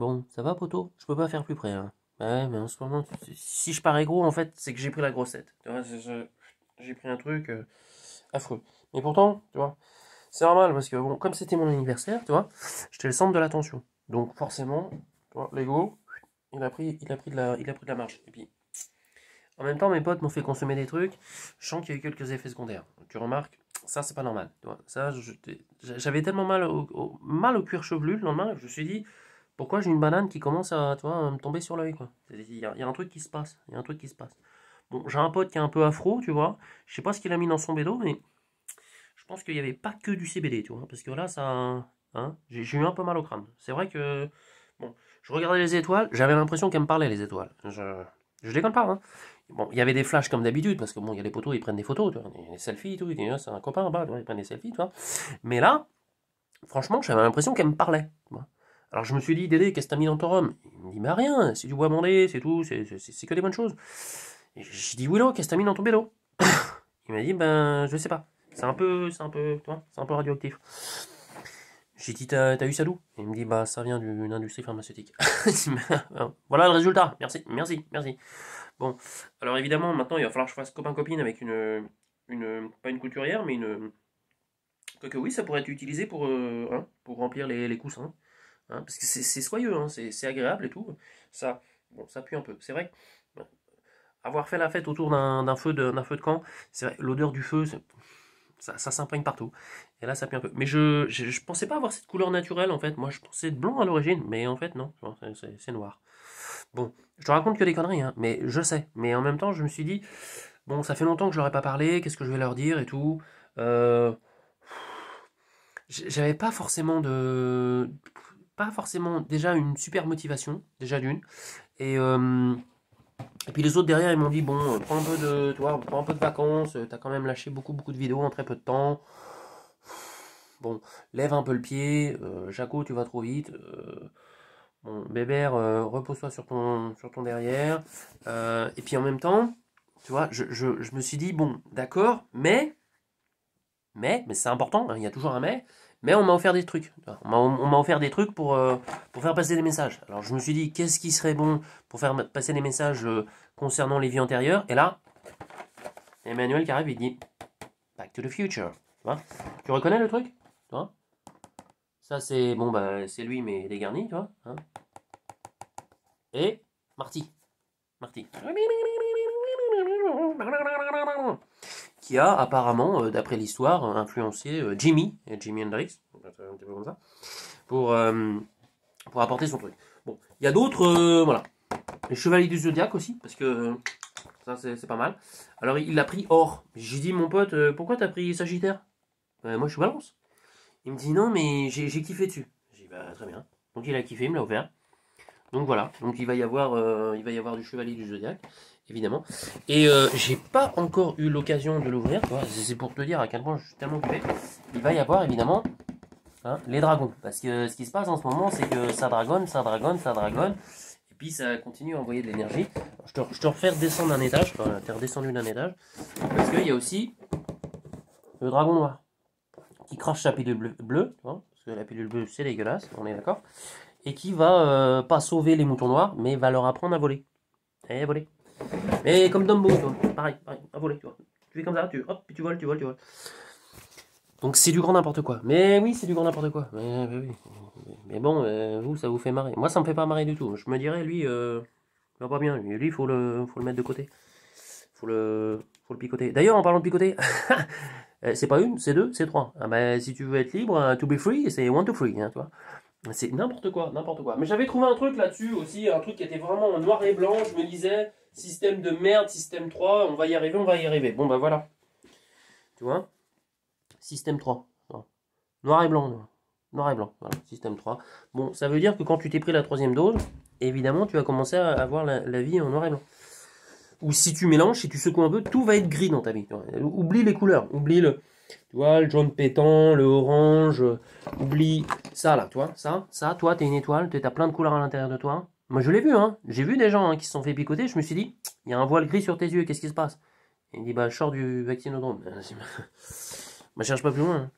Bon, ça va, poto? Je peux pas faire plus près, hein. Ouais, mais en ce moment, si je parais gros, en fait, c'est que j'ai pris la grossette. Tu vois, j'ai pris un truc affreux. Mais pourtant, tu vois, c'est normal parce que, bon, comme c'était mon anniversaire, tu vois, j'étais le centre de l'attention. Donc, forcément, tu vois, l'ego, il a pris de la marche. Et puis, en même temps, mes potes m'ont fait consommer des trucs. Je sens qu'il y a eu quelques effets secondaires. Tu remarques, ça, c'est pas normal. Tu vois, ça, j'avais tellement mal au cuir chevelu le lendemain, je me suis dit, pourquoi j'ai une banane qui commence à, tu vois, à me tomber sur l'œil, quoi. Il y a un truc qui se passe. Il y a un truc qui se passe. Bon, j'ai un pote qui est un peu afro, tu vois. Je sais pas ce qu'il a mis dans son bédo, mais je pense qu'il n'y avait pas que du CBD, tu vois. Parce que là, ça. Hein, j'ai eu un peu mal au crâne. C'est vrai que. Bon, je regardais les étoiles, j'avais l'impression qu'elles me parlaient, les étoiles. Je déconne pas, hein. Bon, il y avait des flashs comme d'habitude, parce que bon, il y a des potos, ils prennent des photos, tu vois, des selfies et tout. C'est un copain là-bas, tu vois, ils prennent des selfies, tu vois. Mais là, franchement, j'avais l'impression qu'elle me parlait, tu vois. Alors je me suis dit, Dédé, qu'est-ce que t'as mis dans ton rhum? Il me dit, bah rien, c'est du bois bandé, c'est tout, c'est que des bonnes choses. Et j'ai dit, Willow, qu'est-ce que t'as mis dans ton bédo? Il m'a dit, ben, je sais pas. Tu vois, c'est un peu radioactif. J'ai dit, t'as eu ça d'où? Il me dit, bah, ça vient d'une industrie pharmaceutique. Voilà le résultat. Merci, merci, merci. Bon, alors évidemment, maintenant, il va falloir que je fasse copain-copine avec pas une couturière, mais une. Quoique oui, ça pourrait être utilisé pour remplir les coussins. Hein, parce que c'est soyeux, hein, c'est agréable et tout. Ça, bon, ça pue un peu. C'est vrai que avoir fait la fête autour d'un feu de camp, c'est vrai, l'odeur du feu, ça s'imprègne partout. Et là, ça pue un peu. Mais je pensais pas avoir cette couleur naturelle, en fait. Moi, je pensais être blanc à l'origine, mais en fait, non. C'est noir. Bon, je te raconte que des conneries, hein, mais je sais. Mais en même temps, je me suis dit, bon, ça fait longtemps que je leur ai pas parlé, qu'est-ce que je vais leur dire et tout. Euh, J'avais pas forcément pas forcément déjà une super motivation, déjà d'une. Et, euh, et puis les autres derrière, ils m'ont dit, bon, prends un peu de, tu vois, prends un peu de vacances, t'as quand même lâché beaucoup de vidéos en très peu de temps. Bon, lève un peu le pied, Jaco, tu vas trop vite. Bon, Bébert, repose-toi sur ton derrière. Et puis en même temps, tu vois, je me suis dit, bon, d'accord, mais c'est important, hein, il y a toujours un mais on m'a offert des trucs. On m'a offert des trucs pour faire passer des messages. Alors je me suis dit, qu'est-ce qui serait bon pour faire passer des messages concernant les vies antérieures? Et là, Emmanuel qui arrive, il dit, Back to the Future. Tu vois, tu reconnais le truc? Tu vois, ça c'est, bon, bah, c'est lui, mais dégarni, tu vois. Hein, et Marty. Marty. Qui a apparemment, d'après l'histoire, influencé Jimi Hendrix, un petit peu comme ça, pour, euh, pour apporter son truc. Bon, il y a d'autres, voilà. Les Chevaliers du Zodiaque aussi, parce que ça c'est pas mal. Alors il a pris Or. J'ai dit, mon pote, pourquoi t'as pris Sagittaire? Moi je suis Balance. Il me dit, non, mais j'ai kiffé dessus. J'ai dit, bah très bien. Donc il a kiffé, il me l'a offert. Donc voilà, donc il va y avoir du Chevalier du Zodiaque, évidemment. Et j'ai pas encore eu l'occasion de l'ouvrir, c'est pour te dire à quel point je suis tellement occupé. Il va y avoir évidemment, hein, les dragons. Parce que ce qui se passe en ce moment, c'est que ça dragonne, ça dragonne, ça dragonne. Et puis ça continue à envoyer de l'énergie. Je te refais redescendre d'un étage, t'es redescendu d'un étage. Parce qu'il y a aussi le dragon noir qui crache sa pilule bleue, tu vois, parce que la pilule bleue c'est dégueulasse, on est d'accord. Et qui va pas sauver les moutons noirs, mais va leur apprendre à voler. Et voler. Mais comme Dumbo, tu vois, pareil, à voler, tu vois. Tu fais comme ça, hop, puis tu voles, tu voles, tu voles. Donc c'est du grand n'importe quoi. Mais oui, c'est du grand n'importe quoi. Mais bon, vous, ça vous fait marrer. Moi, ça me fait pas marrer du tout. Je me dirais, lui, va pas bien. Lui, faut le mettre de côté. Faut le picoter. D'ailleurs, en parlant de picoter, c'est pas une, c'est deux, c'est trois. Ah ben, si tu veux être libre, to be free, c'est one to free, hein, tu vois. C'est n'importe quoi, n'importe quoi. Mais j'avais trouvé un truc là-dessus aussi, un truc qui était vraiment en noir et blanc. Je me disais, système de merde, système 3, on va y arriver, on va y arriver. Bon, bah voilà. Tu vois, système 3. Noir et blanc, noir et blanc. Voilà, système 3. Bon, ça veut dire que quand tu t'es pris la troisième dose, évidemment, tu vas commencer à avoir la vie en noir et blanc. Ou si tu mélanges, si tu secoues un peu, tout va être gris dans ta vie. Oublie les couleurs, oublie tu vois, le jaune pétant, le orange, oublie ça là, tu vois, ça, toi, t'es une étoile, t'as plein de couleurs à l'intérieur de toi. Moi, je l'ai vu, hein, j'ai vu des gens qui se sont fait picoter, je me suis dit, il y a un voile gris sur tes yeux, qu'est-ce qui se passe? Il me dit, bah, je sors du vaccinodrome. Bah, cherche pas plus loin. Hein.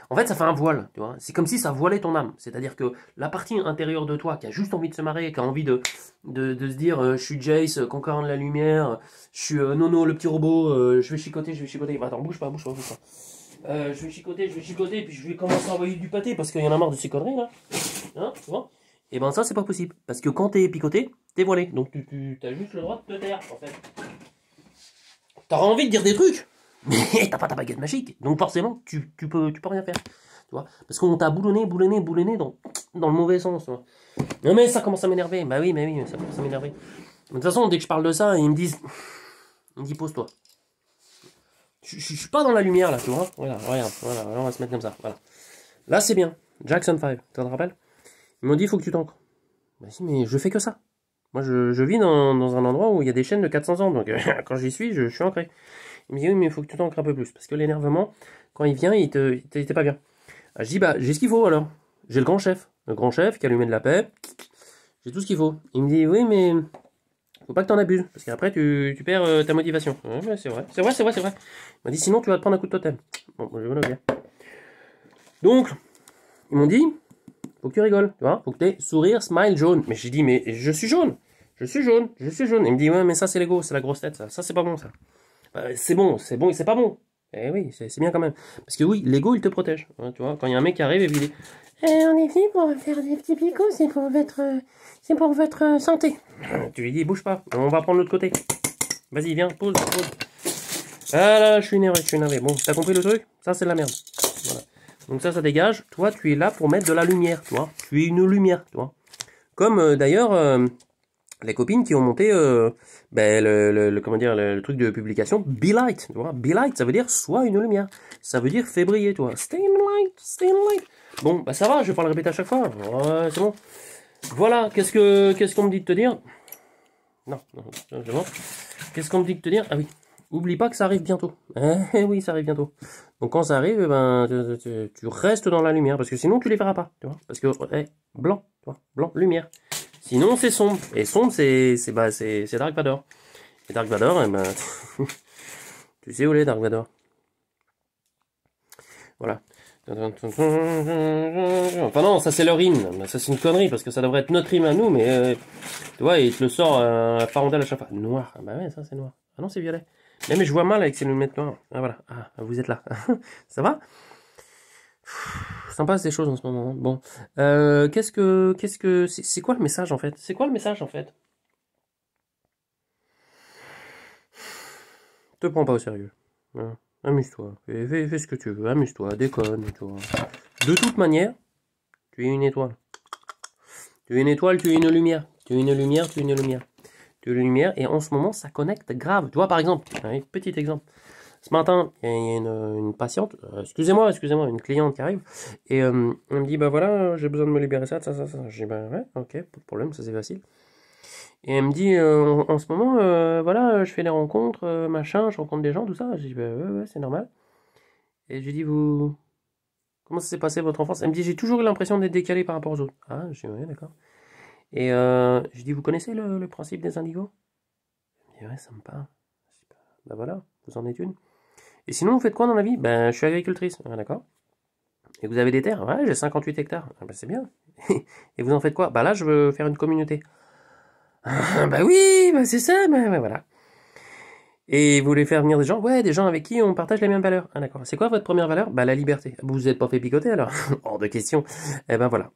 En fait, ça fait un voile, tu vois. C'est comme si ça voilait ton âme. C'est-à-dire que la partie intérieure de toi qui a juste envie de se marrer, qui a envie de se dire je suis Jace, conquérant de la lumière, je suis Nono, le petit robot, je vais chicoter, je vais chicoter. Bah, attends, bouge pas, bouge pas, bouge pas. Je vais chicoter, puis je vais commencer à envoyer du pâté parce qu'il y en a marre de ces conneries là. Hein, tu vois? Et ben ça, c'est pas possible. Parce que quand t'es picoté, t'es voilé. Donc tu as juste le droit de te taire, en fait. T'auras envie de dire des trucs, mais t'as pas ta baguette magique. Donc forcément, tu peux rien faire. Tu vois? Parce qu'on t'a boulonné dans le mauvais sens. Tu vois? Non mais ça commence à m'énerver. Bah oui, ça commence à m'énerver. De toute façon, dès que je parle de ça, ils me disent pose-toi. Je suis pas dans la lumière là, tu vois. Voilà, regarde, voilà, on va se mettre comme ça. Voilà. Là c'est bien. Jackson 5, tu te rappelles? Ils m'ont dit il faut que tu t'ancres. Bah si, mais je fais que ça. Moi je vis dans un endroit où il y a des chaînes de 400 ans, donc quand j'y suis, je suis ancré. Il me dit oui, mais il faut que tu t'ancres un peu plus, parce que l'énervement, quand il vient, il était pas bien. Ah, je dis bah j'ai ce qu'il faut alors. J'ai le grand chef qui a allumé de la paix. J'ai tout ce qu'il faut. Il me dit oui, mais faut pas que t'en abuses, parce qu'après tu perds ta motivation. Ouais, c'est vrai. Il m'a dit sinon tu vas te prendre un coup de totem. Bon, je vais bien. Donc, ils m'ont dit, faut que tu rigoles, tu vois, faut que tu aies sourire, smile, jaune. Mais j'ai dit, mais je suis jaune. Il me dit, ouais, mais ça c'est l'ego, c'est la grosse tête, ça c'est pas bon ça. C'est bon et c'est pas bon. Eh oui, c'est bien quand même. Parce que oui, l'ego il te protège. Hein, tu vois, quand il y a un mec qui arrive et puis il dit, on est venu pour faire des petits picots, c'est pour votre santé. Tu lui dis, bouge pas, on va prendre l'autre côté. Vas-y, viens, pose. Ah là, je suis énervé. Bon, t'as compris le truc? Ça c'est de la merde. Voilà. Donc ça dégage. Toi, tu es là pour mettre de la lumière, tu vois. Tu es une lumière, tu vois. Comme d'ailleurs les copines qui ont monté comment dire, le truc de publication Be Light, tu vois. Be Light, ça veut dire sois une lumière. Ça veut dire fais briller, tu vois. Stay in light. Bon, bah ça va, je vais pas le répéter à chaque fois. Ouais, c'est bon. Voilà, qu'est-ce qu'on me dit de te dire? Non, c'est bon. Qu'est-ce qu'on me dit de te dire? Ah oui. Oublie pas que ça arrive bientôt. Eh oui, ça arrive bientôt. Donc quand ça arrive, eh ben, tu restes dans la lumière, parce que sinon tu les verras pas, tu vois. Parce que blanc, tu vois, blanc, lumière. Sinon c'est sombre. Et sombre, c'est Dark Vador. Et Dark Vador, eh ben, tu sais où est Dark Vador. Voilà. Enfin non, ça c'est leur hymne. Ça c'est une connerie, parce que ça devrait être notre hymne à nous, mais tu vois, il te le sort à farandelle à chaque fois. Noir. Ah bah ouais, ça c'est noir. Ah non, c'est violet. Mais je vois mal avec ces lunettes noires. Ah voilà, ah, vous êtes là. Ça va? Sympa ces choses en ce moment. Bon, c'est quoi le message en fait? C'est quoi le message en fait? Te prends pas au sérieux. Hein. Amuse-toi. Fais ce que tu veux. Amuse-toi. Déconne. Tu vois. De toute manière, tu es une étoile. Tu es une étoile, tu es une lumière. Tu es une lumière, tu es une lumière. Tu es une lumière et en ce moment ça connecte grave. Tu vois par exemple, un petit exemple. Ce matin, il y a une patiente, excusez-moi, une cliente qui arrive, et elle me dit, bah voilà, j'ai besoin de me libérer ça. Je dis, bah ouais, ok, pas de problème, ça c'est facile. Et elle me dit, en ce moment, voilà, je fais des rencontres, machin, je rencontre des gens, tout ça. Je dis, bah ouais, c'est normal. Et je lui dis, comment ça s'est passé votre enfance? Elle me dit, j'ai toujours eu l'impression d'être décalé par rapport aux autres. Ah, je dis, ouais, d'accord. Et je dis, vous connaissez le principe des indigos? Elle me dit, ouais, ça me parle. Je dis, bah voilà, vous en êtes une. Et sinon, vous faites quoi dans la vie? Ben, je suis agricultrice. Ah, d'accord. Et vous avez des terres? Ouais, j'ai 58 hectares. Ah, ben, c'est bien. Et vous en faites quoi? Bah là, je veux faire une communauté. Ah, bah oui, bah c'est ça, bah voilà. Et vous voulez faire venir des gens? Ouais, des gens avec qui on partage les mêmes valeurs. Ah, d'accord. C'est quoi votre première valeur? Bah la liberté. Vous vous êtes pas fait picoter alors? Hors de question. Eh ben voilà.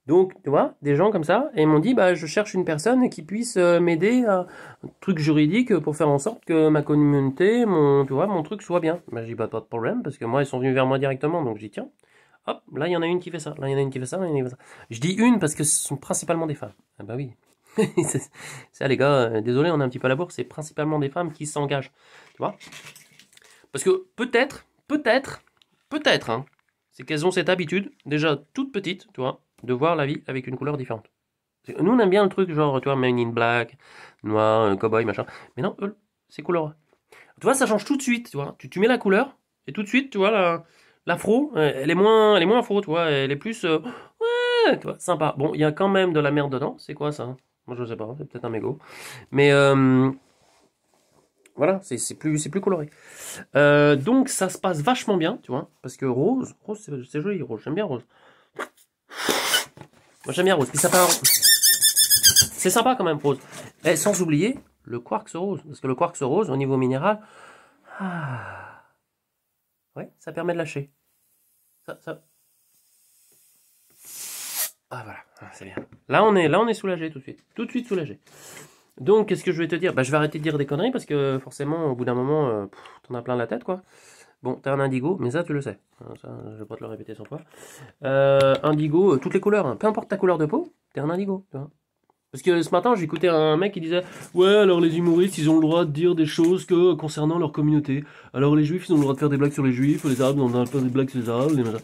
Donc, tu vois, des gens comme ça, et ils m'ont dit, bah, je cherche une personne qui puisse m'aider à un truc juridique pour faire en sorte que ma communauté, tu vois, mon truc soit bien. Bah, je dis, bah, pas de problème, parce que moi, ils sont venus vers moi directement, donc je dis, tiens, hop, là, il y en a une qui fait ça, là, il y en a une qui fait ça, là, il y en a une qui fait ça. Je dis une parce que ce sont principalement des femmes. Ah, bah oui. Ça, les gars, désolé, on est un petit peu à la bourre, c'est principalement des femmes qui s'engagent, tu vois. Parce que peut-être, hein, c'est qu'elles ont cette habitude, déjà toute petite, tu vois, de voir la vie avec une couleur différente. Nous, on aime bien le truc genre, tu vois, Men in Black, noir, cowboy, machin. Mais non, eux, c'est couleur. Tu vois, ça change tout de suite, tu vois. Tu mets la couleur, et tout de suite, tu vois, l'afro, elle est moins afro, tu vois, elle est plus, ouais, tu vois, sympa. Bon, il y a quand même de la merde dedans, c'est quoi ça? Moi, je sais pas, c'est peut-être un mégot. Mais, Voilà, c'est plus coloré. Donc ça se passe vachement bien, tu vois, parce que rose c'est joli, rose, j'aime bien rose. Moi j'aime bien rose, puis ça fait un... C'est sympa quand même rose. Et sans oublier le quartz rose, parce que le quartz rose au niveau minéral, ouais, ça permet de lâcher. Ça... Ah voilà, c'est bien. Là on est soulagé tout de suite soulagé. Donc qu'est-ce que je vais te dire? Bah je vais arrêter de dire des conneries parce que forcément au bout d'un moment t'en as plein la tête quoi. Bon, t'as un indigo, mais ça tu le sais. Ça, je vais pas te le répéter 100 fois. Indigo, toutes les couleurs, hein. Peu importe ta couleur de peau, t'es un indigo, tu vois. Parce que ce matin, j'écoutais un mec qui disait ouais, alors les humoristes, ils ont le droit de dire des choses que concernant leur communauté. Alors les juifs, ils ont le droit de faire des blagues sur les juifs, les arabes, ils ont le droit de faire des blagues sur les arabes, les machins.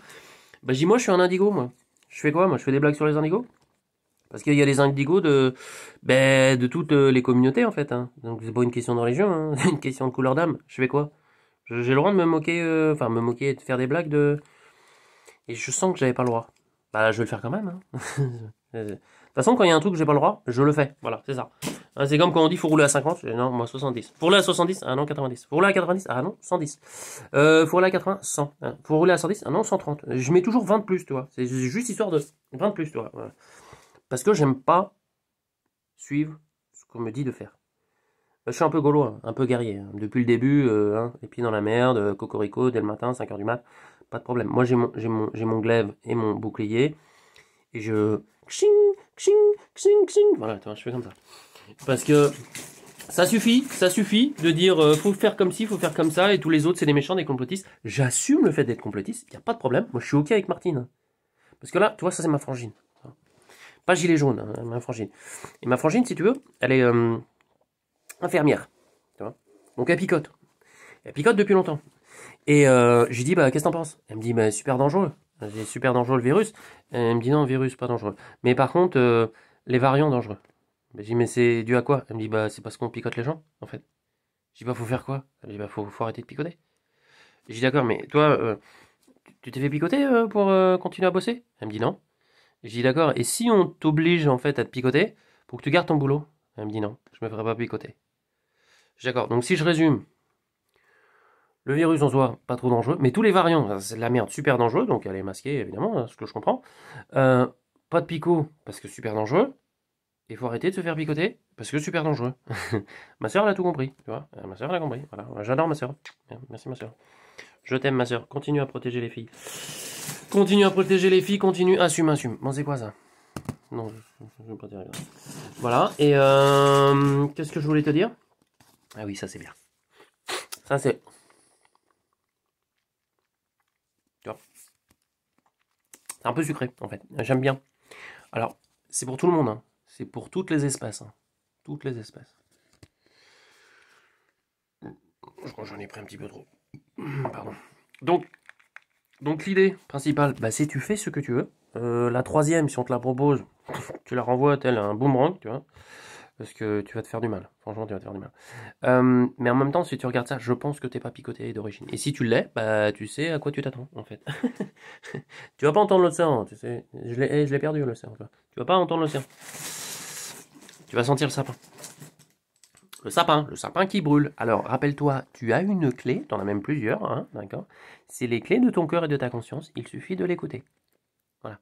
Bah, je dis, moi, je suis un indigo, moi. Je fais quoi, moi? Je fais des blagues sur les indigos? Parce qu'il y a les indigos de toutes les communautés, en fait, hein. Donc, c'est pas une question de religion, hein. C'est une question de couleur d'âme. Je fais quoi? J'ai le droit de me moquer, me moquer et de faire des blagues de... Et je sens que j'avais pas le droit. Bah, je vais le faire quand même, hein. De toute façon, quand il y a un truc que j'ai pas le droit, je le fais. Voilà, c'est ça. Hein, c'est comme quand on dit faut rouler à 50, non, moi 70. Faut rouler à 70, ah non, 90. Faut rouler à 90, ah non, 110. Faut rouler à 80, 100. Hein. Faut rouler à 110, ah non, 130. Je mets toujours 20 de plus, tu vois. C'est juste histoire de 20 de plus, tu vois. Voilà. Parce que j'aime pas suivre ce qu'on me dit de faire. Je suis un peu gaulois, hein, un peu guerrier. Hein. Depuis le début, les pieds dans la merde, cocorico, dès le matin, 5h du mat, pas de problème. Moi, j'ai mon glaive et mon bouclier. Et je... Xing, xing, xing, xing. Voilà, attends, je fais comme ça. Parce que ça suffit de dire faut faire comme ci, faut faire comme ça, et tous les autres c'est des méchants, des complotistes. J'assume le fait d'être complotiste, il n'y a pas de problème. Moi je suis ok avec Martine. Parce que là, tu vois, ça c'est ma frangine. Pas gilet jaune, hein, ma frangine. Et ma frangine, si tu veux, elle est infirmière. Tu vois. Donc elle picote. Elle picote depuis longtemps. Et je lui dis, bah qu'est-ce que t'en penses? Elle me dit, bah super dangereux. C'est super dangereux le virus. Elle me dit, non, virus, pas dangereux. Mais par contre, les variants dangereux. Je dis, mais c'est dû à quoi? Elle me dit, bah, c'est parce qu'on picote les gens, en fait. Je dis, bah, faut faire quoi? Elle me dit, bah, faut arrêter de picoter. Je dis, d'accord, mais toi, tu t'es fait picoter pour continuer à bosser? Elle me dit, non. Je dis, d'accord, et si on t'oblige, en fait, à te picoter pour que tu gardes ton boulot? Elle me dit, non, je me ferai pas picoter. Je dis, d'accord, donc si je résume, le virus en soi, pas trop dangereux, mais tous les variants, c'est de la merde, super dangereux, donc elle est masquée, évidemment, ce que je comprends. Pas de pico, parce que super dangereux. Il faut arrêter de se faire picoter parce que c'est super dangereux. Ma soeur, elle a tout compris, tu vois. Ma soeur, elle a compris. Voilà. J'adore ma soeur. Merci, ma soeur. Je t'aime, ma soeur. Continue à protéger les filles. Continue à protéger les filles. Continue. Assume. Bon, c'est quoi ça? Non, je veux pas dire. Voilà. Et qu'est-ce que je voulais te dire? Ah oui, ça c'est bien. Ça c'est. Tu vois. C'est un peu sucré, en fait. J'aime bien. Alors, c'est pour tout le monde, hein. C'est pour toutes les espèces. Hein. Toutes les espèces. Je crois que j'en ai pris un petit peu trop. Pardon. Donc l'idée principale, bah, c'est tu fais ce que tu veux. La troisième, si on te la propose, tu la renvoies tel un boomerang, tu vois. Parce que tu vas te faire du mal. Franchement, tu vas te faire du mal. Mais en même temps, si tu regardes ça, je pense que t'es pas picoté d'origine. Et si tu l'es, bah tu sais à quoi tu t'attends, en fait. Tu vas pas entendre l'océan, tu sais. Je l'ai perdu, l'océan. Tu vas pas entendre l'océan. Tu vas sentir le sapin. Le sapin qui brûle. Alors, rappelle-toi, tu as une clé, tu en as même plusieurs, hein, d'accord? C'est les clés de ton cœur et de ta conscience, il suffit de l'écouter. Voilà.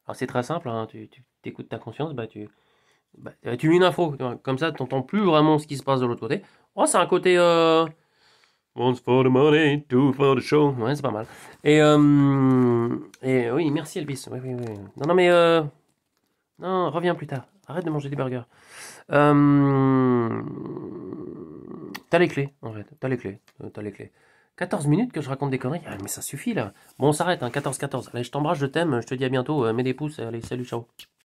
Alors, c'est très simple, hein, tu écoutes ta conscience, tu lis une info, comme ça, tu n'entends plus vraiment ce qui se passe de l'autre côté. Oh, c'est un côté... Once for the money, two for the show. Ouais, c'est pas mal. Et oui, merci Elvis. Oui. Non, mais... Non, reviens plus tard. Arrête de manger des burgers. T'as les clés, en fait. T'as les clés. 14 minutes que je raconte des conneries. Ah, mais ça suffit, là. Bon, on s'arrête, hein. 14-14. Allez, je t'embrasse, je t'aime. Je te dis à bientôt. Mets des pouces. Allez, salut, ciao.